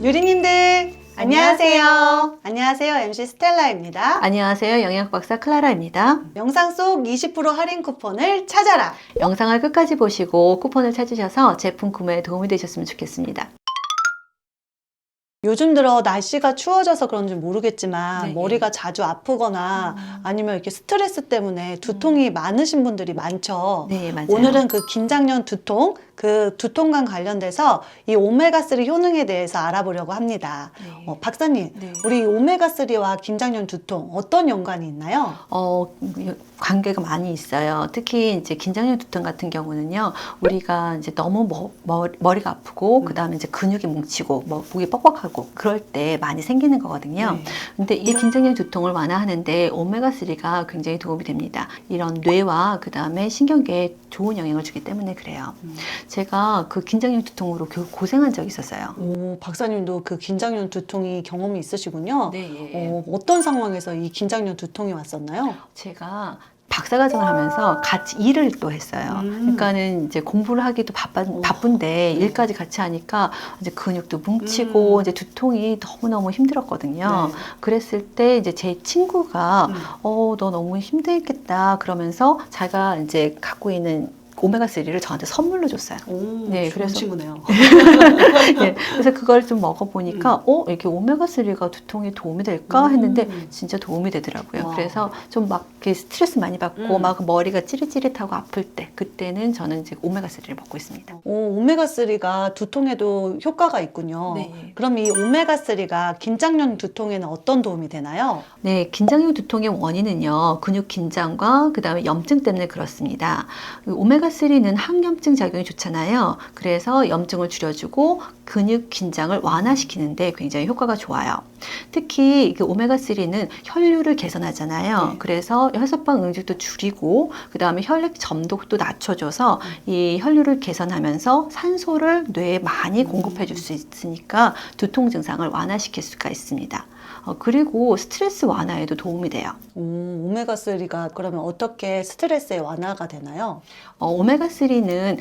유리님들 안녕하세요. 안녕하세요. MC 스텔라입니다. 안녕하세요. 영양박사 클라라입니다. 영상 속 20% 할인 쿠폰을 찾아라. 영상을 끝까지 보시고 쿠폰을 찾으셔서 제품 구매에 도움이 되셨으면 좋겠습니다. 요즘 들어 날씨가 추워져서 그런지 모르겠지만 네. 머리가 자주 아프거나 아니면 이렇게 스트레스 때문에 두통이 많으신 분들이 많죠. 네, 맞아요. 오늘은 그 긴장염 두통, 그 두통과 관련돼서 이 오메가3 효능에 대해서 알아보려고 합니다. 네. 박사님, 네. 우리 오메가3와 긴장염 두통 어떤 연관이 있나요? 관계가 많이 있어요. 특히 이제 긴장염 두통 같은 경우는요, 우리가 이제 너무 머리가 아프고, 그 다음에 이제 근육이 뭉치고, 목이 뻑뻑하고, 그럴 때 많이 생기는 거거든요. 네. 근데 이 긴장염 두통을 완화하는데 오메가3가 굉장히 도움이 됩니다. 이런 뇌와 그 다음에 신경계에 좋은 영향을 주기 때문에 그래요. 제가 그 긴장염 두통으로 고생한 적이 있었어요. 오, 박사님도 그 긴장염 두통이 경험이 있으시군요. 네. 어떤 상황에서 이 긴장염 두통이 왔었나요? 제가 박사과정을 하면서 같이 일을 또 했어요. 그러니까는 이제 공부를 하기도 바쁜데 일까지 같이 하니까 이제 근육도 뭉치고 이제 두통이 너무너무 힘들었거든요. 네. 그랬을 때 이제 제 친구가 너 너무 힘들겠다 그러면서 자기가 이제 갖고 있는 오메가3를 저한테 선물로 줬어요. 오, 네, 좋은 그래서 친구네요. 네, 그래서 그걸 좀 먹어보니까 이렇게 오메가3가 두통에 도움이 될까 했는데 진짜 도움이 되더라고요. 와. 그래서 좀 막 스트레스 많이 받고 막 머리가 찌릿찌릿하고 아플 때 그때는 저는 이제 오메가3를 먹고 있습니다. 오, 오메가3가 두통에도 효과가 있군요. 네. 그럼 이 오메가3가 긴장염 두통에는 어떤 도움이 되나요? 네, 긴장염 두통의 원인은요, 근육 긴장과 그 다음에 염증 때문에 그렇습니다. 오메가3는 항염증 작용이 좋잖아요. 그래서 염증을 줄여주고 근육 긴장을 완화시키는데 굉장히 효과가 좋아요. 특히 오메가3는 혈류를 개선하잖아요. 네. 그래서 혈소판 응집도 줄이고 그 다음에 혈액 점독도 낮춰줘서 이 혈류를 개선하면서 산소를 뇌에 많이 공급해 줄 수 있으니까 두통 증상을 완화시킬 수가 있습니다. 그리고 스트레스 완화에도 도움이 돼요. 오메가3가 그러면 어떻게 스트레스의 완화가 되나요? 오메가3는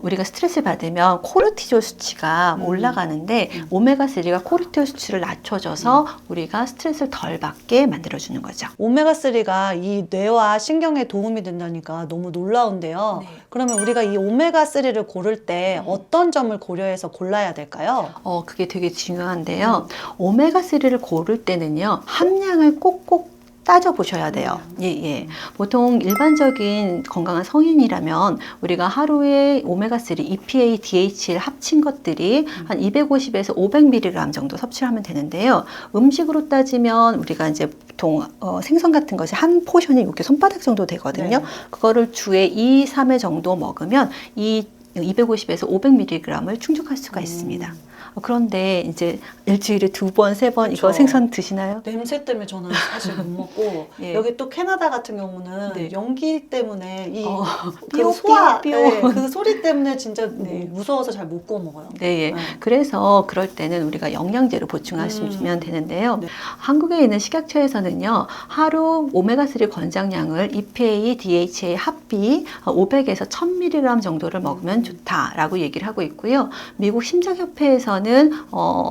우리가 스트레스를 받으면 코르티졸 수치가 올라가는데 오메가3가 코르티졸 수치를 낮춰줘서 우리가 스트레스를 덜 받게 만들어주는 거죠. 오메가3가 이 뇌와 신경에 도움이 된다니까 너무 놀라운데요. 네. 그러면 우리가 이 오메가3를 고를 때 어떤 점을 고려해서 골라야 될까요? 그게 되게 중요한데요. 오메가3를 고를 때는요, 함량을 꼭꼭 따져보셔야 돼요. 예. 보통 일반적인 건강한 성인이라면 우리가 하루에 오메가3, EPA, DHA를 합친 것들이 한 250에서 500mg 정도 섭취를 하면 되는데요. 음식으로 따지면 우리가 이제 보통 생선 같은 것이 한 포션이 이렇게 손바닥 정도 되거든요. 네. 그거를 주에 2, 3회 정도 먹으면 이 250에서 500mg을 충족할 수가 있습니다. 그런데 이제 일주일에 2번, 3번 이거 생선 드시나요? 냄새 때문에 저는 사실 못 먹고 예. 여기 또 캐나다 같은 경우는 네. 연기 때문에 이 삐오, 그 소화 삐오. 네, 그 소리 때문에 진짜 네. 무서워서 잘 못 구워 먹어요. 네. 그래서 그럴 때는 우리가 영양제로 보충하시면 되는데요. 네. 한국에 있는 식약처에서는요, 하루 오메가3 권장량을 EPA, DHA 합비 500에서 1000mg 정도를 먹으면 좋다라고 얘기를 하고 있고요. 미국 심장협회에서는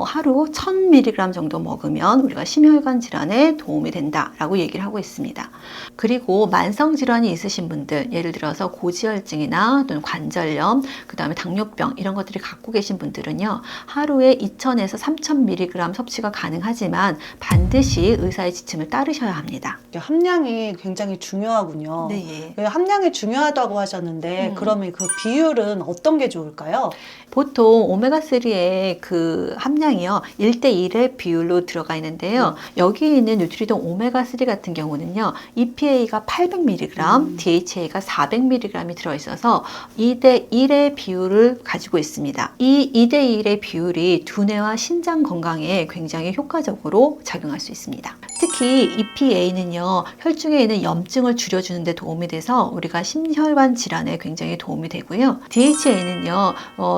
하루 1000mg 정도 먹으면 우리가 심혈관 질환에 도움이 된다라고 얘기를 하고 있습니다. 그리고 만성 질환이 있으신 분들, 예를 들어서 고지혈증이나 또는 관절염, 그 다음에 당뇨병 이런 것들이 갖고 계신 분들은요, 하루에 2000에서 3000mg 섭취가 가능하지만 반드시 의사의 지침을 따르셔야 합니다. 함량이 굉장히 중요하군요. 네. 함량이 중요하다고 하셨는데 그러면 그 비율은 어떤 게 좋을까요? 보통 오메가3의 그 함량이요, 1대1의 비율로 들어가 있는데요. 여기 있는 뉴트리돈 오메가3 같은 경우는요, EPA가 800mg, DHA가 400mg이 들어있어서 2대1의 비율을 가지고 있습니다. 이 2대1의 비율이 두뇌와 신장 건강에 굉장히 효과적으로 작용할 수 있습니다. 특히 EPA는요, 혈중에 있는 염증을 줄여주는 데 도움이 돼서 우리가 심혈관 질환에 굉장히 도움이 되고요. DHA는요,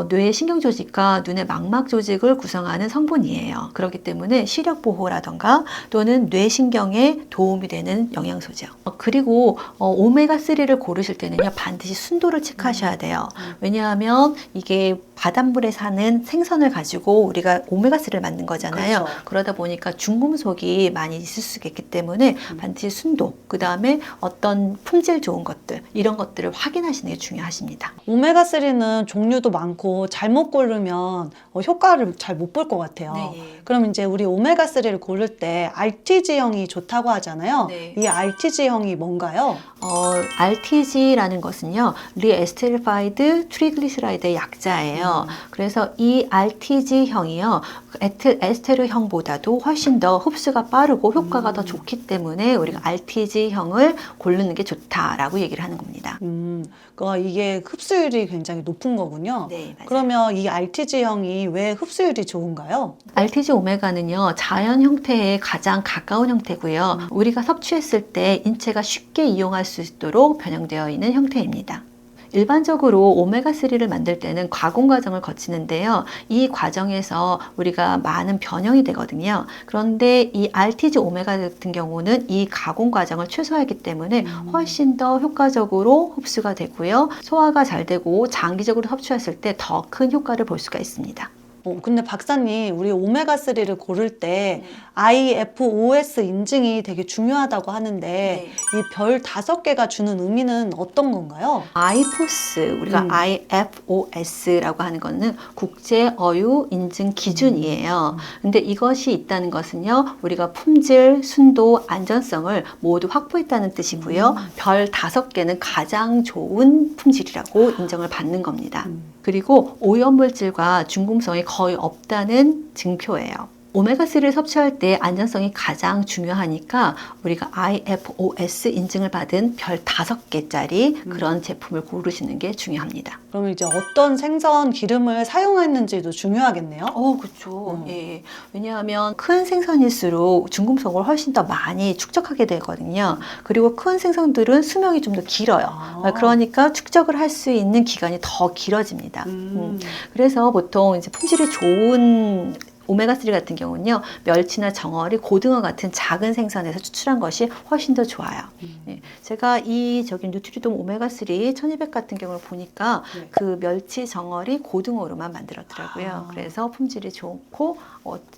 뇌의 신경조직과 눈의 망막 조직을 구성하는 성분이에요. 그렇기 때문에 시력 보호라던가 또는 뇌신경에 도움이 되는 영양소죠. 그리고 오메가3를 고르실 때는요, 반드시 순도를 체크하셔야 돼요. 왜냐하면 이게 바닷물에 사는 생선을 가지고 우리가 오메가3를 만든 거잖아요. 그렇죠. 그러다 보니까 중금속이 많이 있을 수 있기 때문에 반드시 순도, 그 다음에 어떤 품질 좋은 것들, 이런 것들을 확인하시는 게 중요하십니다. 오메가3는 종류도 많고 잘못 고르면 효과를 잘 못 볼 것 같아요. 네. 그럼 이제 우리 오메가3를 고를 때 RTG형이 좋다고 하잖아요. 네. 이 RTG형이 뭔가요? RTG라는 것은요, 리에스테리파이드 트리글리세라이드의 약자예요. 그래서 이 RTG형이요, 에스테르형보다도 훨씬 더 흡수가 빠르고 효과가 더 좋기 때문에 우리가 RTG형을 고르는 게 좋다라고 얘기를 하는 겁니다. 이게 흡수율이 굉장히 높은 거군요. 네, 맞아요. 그러면 이 RTG형이 왜 흡수율이 좋은가요? RTG 오메가는요, 자연 형태에 가장 가까운 형태고요. 우리가 섭취했을 때 인체가 쉽게 이용할 수 있도록 변형되어 있는 형태입니다. 일반적으로 오메가3를 만들 때는 가공 과정을 거치는데요. 이 과정에서 우리가 많은 변형이 되거든요. 그런데 이 RTG 오메가 같은 경우는 이 가공 과정을 최소화하기 때문에 훨씬 더 효과적으로 흡수가 되고요. 소화가 잘 되고 장기적으로 섭취했을 때 더 큰 효과를 볼 수가 있습니다. 근데 박사님, 우리 오메가3를 고를 때 IFOS 인증이 되게 중요하다고 하는데 이 별 5개가 주는 의미는 어떤 건가요? IFOS, 우리가 IFOS라고 하는 거는 국제 어유 인증 기준이에요. 근데 이것이 있다는 것은요, 우리가 품질, 순도, 안전성을 모두 확보했다는 뜻이고요. 별 5개는 가장 좋은 품질이라고 인정을 받는 겁니다. 그리고 오염물질과 중금속이 거의 없다는 증표예요. 오메가3를 섭취할 때 안전성이 가장 중요하니까 우리가 IFOS 인증을 받은 별 5개짜리 그런 제품을 고르시는 게 중요합니다. 그러면 이제 어떤 생선 기름을 사용했는지도 중요하겠네요. 그렇죠. 예. 왜냐하면 큰 생선일수록 중금속을 훨씬 더 많이 축적하게 되거든요. 그리고 큰 생선들은 수명이 좀 더 길어요. 그러니까 축적을 할 수 있는 기간이 더 길어집니다. 그래서 보통 이제 품질이 좋은 오메가3 같은 경우는요, 멸치나 정어리, 고등어 같은 작은 생선에서 추출한 것이 훨씬 더 좋아요. 네. 제가 이 누트리돔 오메가3 1200 같은 경우를 보니까 그 멸치, 정어리, 고등어로만 만들었더라고요. 그래서 품질이 좋고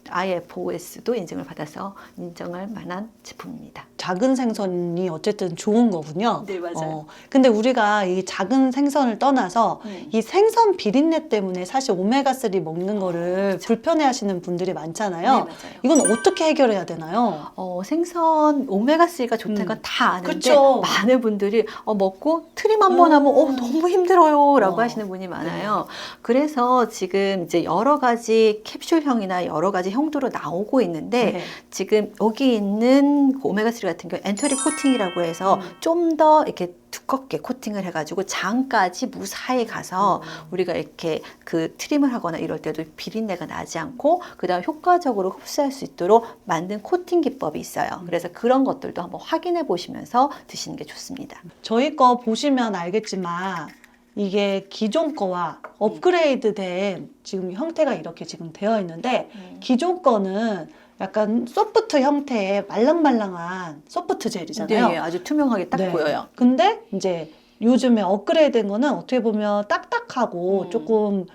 IFOS도 인증을 받아서 인정할 만한 제품입니다. 작은 생선이 어쨌든 좋은 거군요. 네, 맞아요. 근데 우리가 이 작은 생선을 떠나서 이 생선 비린내 때문에 사실 오메가3 먹는 거를 불편해 하시는 분들이 많잖아요. 네, 맞아요. 이건 어떻게 해결해야 되나요? 생선 오메가3가 좋다는 건 다 아는데 그쵸. 많은 분들이 먹고 트림 한 번 하면 너무 힘들어요 라고 하시는 분이 많아요. 그래서 지금 이제 여러 가지 캡슐형이나 여러 가지 형도로 나오고 있는데 지금 여기 있는 오메가3 같은 경우 엔터릭 코팅이라고 해서 좀 더 이렇게 두껍게 코팅을 해가지고 장까지 무사히 가서 우리가 이렇게 그 트림을 하거나 이럴 때도 비린내가 나지 않고 그 다음 효과적으로 흡수할 수 있도록 만든 코팅 기법이 있어요. 그래서 그런 것들도 한번 확인해 보시면서 드시는 게 좋습니다. 저희 거 보시면 알겠지만 이게 기존 거와 업그레이드된 지금 형태가 이렇게 지금 되어 있는데 기존 거는 약간 소프트 형태의 말랑말랑한 소프트 젤이잖아요. 네, 아주 투명하게 딱 보여요. 근데 이제 요즘에 업그레이드된 거는 어떻게 보면 딱딱하고 조금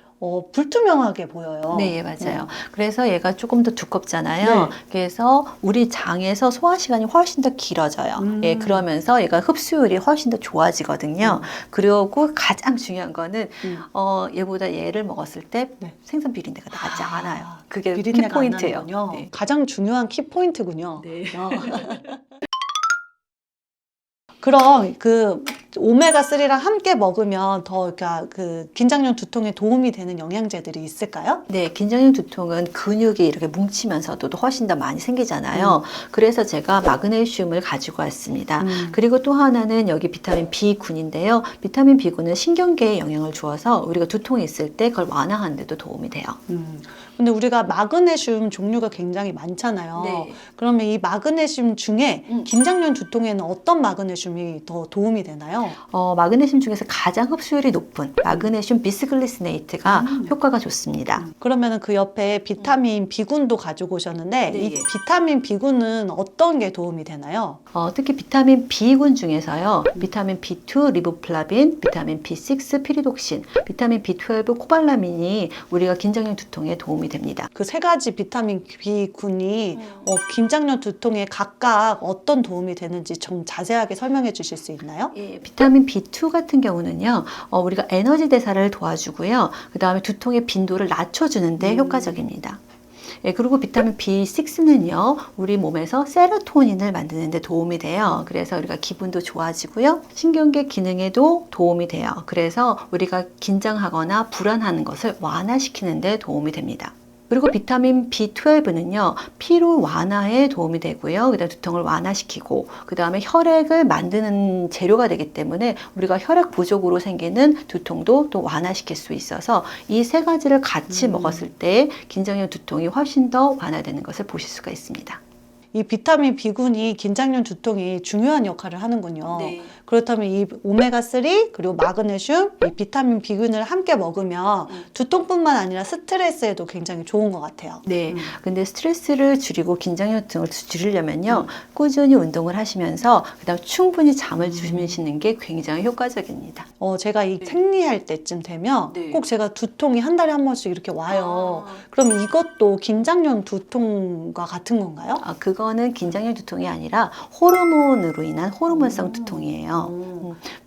불투명하게 보여요. 네, 맞아요. 그래서 얘가 조금 더 두껍잖아요. 그래서 우리 장에서 소화 시간이 훨씬 더 길어져요. 예, 그러면서 얘가 흡수율이 훨씬 더 좋아지거든요. 그리고 가장 중요한 거는 얘보다 얘를 먹었을 때 생선 비린내가 나지 않아요. 그게 키포인트예요. 네. 가장 중요한 키포인트군요. 네. 그럼 오메가3랑 함께 먹으면 더 그러니까 그 긴장용 두통에 도움이 되는 영양제들이 있을까요? 네, 긴장형 두통은 근육이 이렇게 뭉치면서도 훨씬 더 많이 생기잖아요. 그래서 제가 마그네슘을 가지고 왔습니다. 그리고 또 하나는 여기 비타민 B군인데요. 비타민 B군은 신경계에 영향을 주어서 우리가 두통이 있을 때 그걸 완화하는 데도 도움이 돼요. 근데 우리가 마그네슘 종류가 굉장히 많잖아요. 네. 그러면 이 마그네슘 중에 긴장용 두통에는 어떤 마그네슘이 더 도움이 되나요? 마그네슘 중에서 가장 흡수율이 높은 마그네슘 비스글리시네이트가 효과가 좋습니다. 그러면은 그 옆에 비타민 B군도 가지고 오셨는데 네, 이 예. 비타민 B군은 어떤 게 도움이 되나요? 특히 비타민 B군 중에서요. 비타민 B2 리보플라빈, 비타민 B6 피리독신, 비타민 B12 코발라민이 우리가 긴장용 두통에 도움이 됩니다. 그 세 가지 비타민 B군이 긴장용 두통에 각각 어떤 도움이 되는지 좀 자세하게 설명해 주실 수 있나요? 예, 비타민 B2 같은 경우는요, 우리가 에너지 대사를 도와주고요. 그 다음에 두통의 빈도를 낮춰주는데 효과적입니다. 예, 그리고 비타민 B6는요, 우리 몸에서 세로토닌을 만드는 데 도움이 돼요. 그래서 우리가 기분도 좋아지고요. 신경계 기능에도 도움이 돼요. 그래서 우리가 긴장하거나 불안한 것을 완화시키는 데 도움이 됩니다. 그리고 비타민 B12는요, 피로 완화에 도움이 되고요. 그 다음에 두통을 완화시키고, 그 다음에 혈액을 만드는 재료가 되기 때문에 우리가 혈액 부족으로 생기는 두통도 또 완화시킬 수 있어서 이 세 가지를 같이 먹었을 때 긴장용 두통이 훨씬 더 완화되는 것을 보실 수가 있습니다. 이 비타민 B군이 긴장용 두통이 중요한 역할을 하는군요. 네. 그렇다면 이 오메가3 그리고 마그네슘, 이 비타민 B군을 함께 먹으면 두통뿐만 아니라 스트레스에도 굉장히 좋은 것 같아요. 네. 근데 스트레스를 줄이고 긴장용 두통을 줄이려면요, 꾸준히 운동을 하시면서 그다음 충분히 잠을 주무시는 게 굉장히 효과적입니다. 제가 이 생리할 때쯤 되면 네. 꼭 제가 두통이 한 달에 한 번씩 이렇게 와요. 그럼 이것도 긴장용 두통과 같은 건가요? 그거는 긴장용 두통이 아니라 호르몬으로 인한 호르몬성 두통이에요.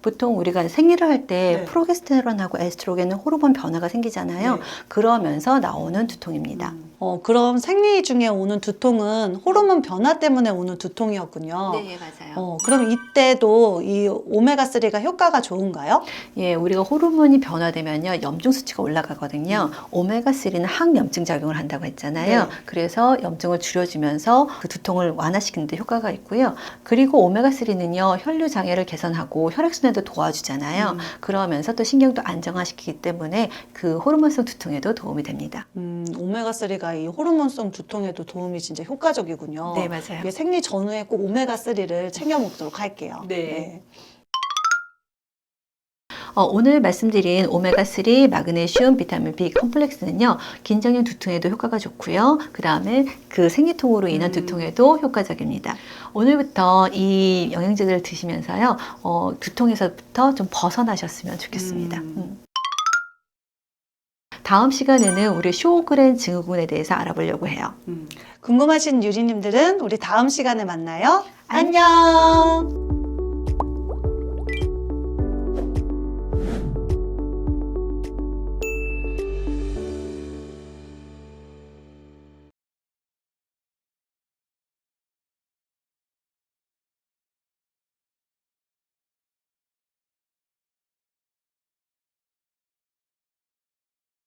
보통 우리가 생리를 할 때 네. 프로게스테론하고 에스트로겐은 호르몬 변화가 생기잖아요. 네. 그러면서 나오는 두통입니다. 그럼 생리 중에 오는 두통은 호르몬 변화 때문에 오는 두통이었군요. 네, 맞아요. 그럼 이때도 이 오메가3가 효과가 좋은가요? 예, 우리가 호르몬이 변화되면요, 염증 수치가 올라가거든요. 오메가3는 항염증 작용을 한다고 했잖아요. 네. 그래서 염증을 줄여주면서 그 두통을 완화시키는 데 효과가 있고요. 그리고 오메가3는요, 혈류 장애를 개선하고 혈액순환도 도와주잖아요. 그러면서 또 신경도 안정화시키기 때문에 그 호르몬성 두통에도 도움이 됩니다. 오메가3가 이 호르몬성 두통에도 도움이 진짜 효과적이군요. 네, 맞아요. 이게 생리 전후에 꼭 오메가3를 챙겨 먹도록 할게요. 네. 오늘 말씀드린 오메가3, 마그네슘, 비타민 B 컴플렉스는요, 긴장용 두통에도 효과가 좋고요. 그 다음에 그 생리통으로 인한 두통에도 효과적입니다. 오늘부터 이 영양제들을 드시면서요, 두통에서부터 좀 벗어나셨으면 좋겠습니다. 다음 시간에는 우리 쇼그렌 증후군에 대해서 알아보려고 해요. 궁금하신 유리님들은 우리 다음 시간에 만나요. 안녕!